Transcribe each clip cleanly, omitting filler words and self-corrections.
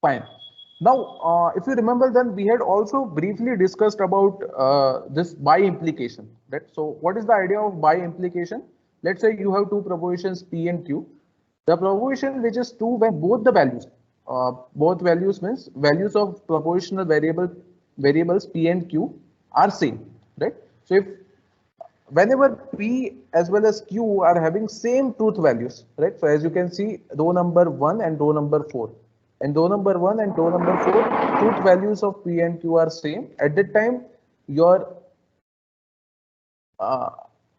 Fine. Now, if you remember, then we had also briefly discussed about this by implication, right? So what is the idea of by implication? Let's say you have two propositions P and Q. The proposition which is true when both values means values of propositional variables P and Q are same, right? So if whenever P as well as Q are having same truth values, right? So as you can see, row number 1 and row number 4. And row number 1 and row number 4, truth values of P and Q are same. At that time, your uh,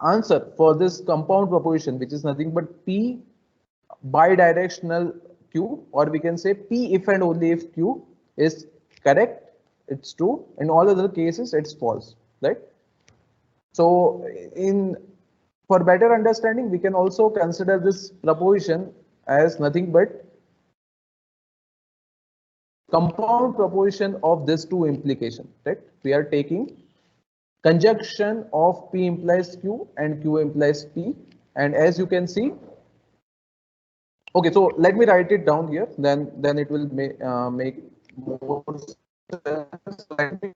answer for this compound proposition, which is nothing but P bidirectional Q, or we can say P if and only if Q is correct, it's true. In all other cases, it's false, right? So in for better understanding, we can also consider this proposition as nothing but compound proposition of these two implications, right? We are taking conjunction of P implies Q and Q implies P, and as you can see, okay, so let me write it down here, then it will make more sense. Let me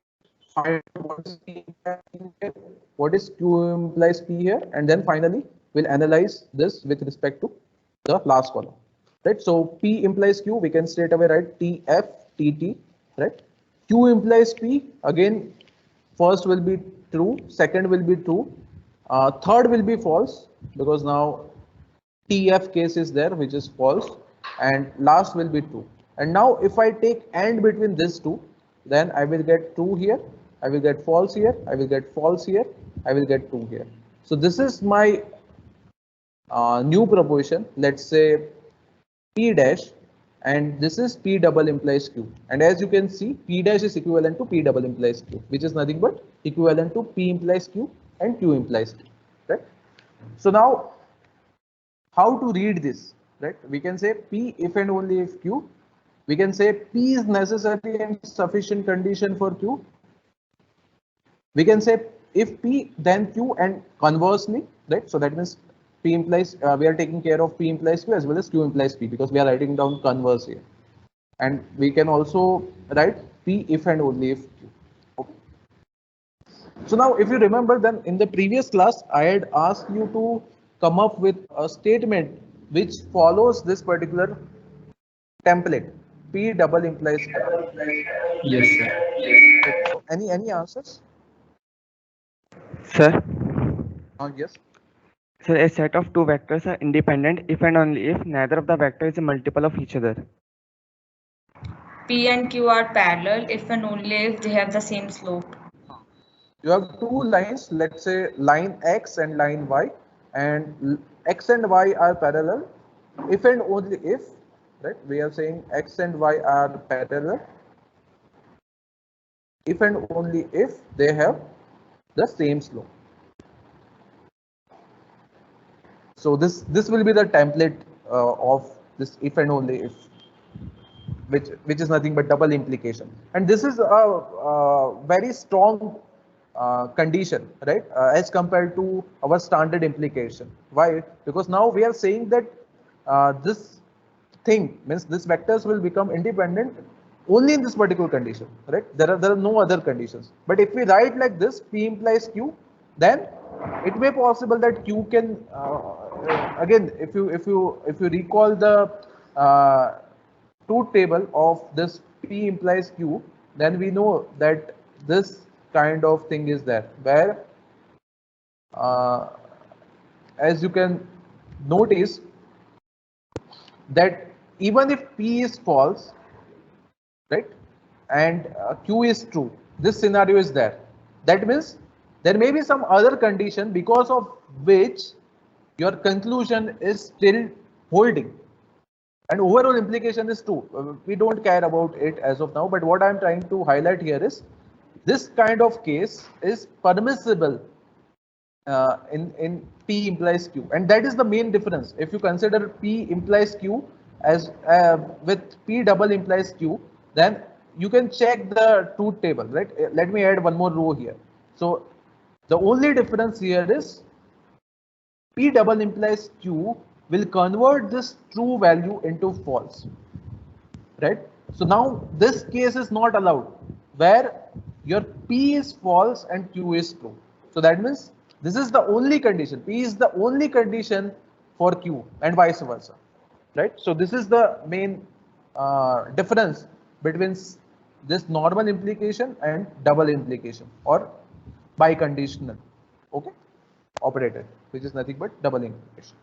find what is P implies Q here, what is Q implies P here, and then finally we'll analyze this with respect to the last column, right? So P implies Q, we can straight away write TF TT, right? Q implies P, again first will be true, second will be true, third will be false because now TF case is there, which is false, and last will be true. And now if I take AND between these two, then I will get true here, I will get false here, I will get false here, I will get true here. So this is my new proposition. Let's say P dash, and this is P double implies Q. And as you can see, P dash is equivalent to P double implies Q, which is nothing but equivalent to P implies Q and Q implies Q, right? So now, how to read this, right? We can say P if and only if Q. We can say P is necessary and sufficient condition for Q. We can say if P then Q, and conversely, right? So that means P implies we are taking care of P implies Q as well as Q implies P because we are writing down converse here. And we can also write P if and only if Q. Okay. So now if you remember, then in the previous class I had asked you to come up with a statement which follows this particular template. P double implies Q. Yes, sir. So any answers? Sir, Yes. so a set of two vectors are independent if and only if neither of the vector is a multiple of each other. P and Q are parallel if and only if they have the same slope. You have two lines, let's say line X and line Y, and X and Y are parallel if and only if, right? We are saying X and Y are parallel if and only if they have the same slope. So this will be the template of this if and only if, which is nothing but double implication, and this is a very strong condition, right, as compared to our standard implication. Why? Because now we are saying that this thing means this vectors will become independent only in this particular condition, right? There are no other conditions. But if we write like this, P implies Q, then it may possible that Q can again, if you recall the truth table of this P implies Q, then we know that this kind of thing is there, where as you can notice that even if P is false, right, and Q is true, this scenario is there. That means there may be some other condition because of which your conclusion is still holding, and overall implication is true. We don't care about it as of now, but what I'm trying to highlight here is this kind of case is permissible in P implies Q, and that is the main difference. If you consider P implies Q as with P double implies Q, then you can check the truth table, right? Let me add one more row here. So the only difference here is P double implies Q will convert this true value into false, right? So now this case is not allowed, where your P is false and Q is true. So that means this is the only condition. P is the only condition for Q and vice versa, right? So this is the main difference between this normal implication and double implication or biconditional, okay, operator, which is nothing but double implication.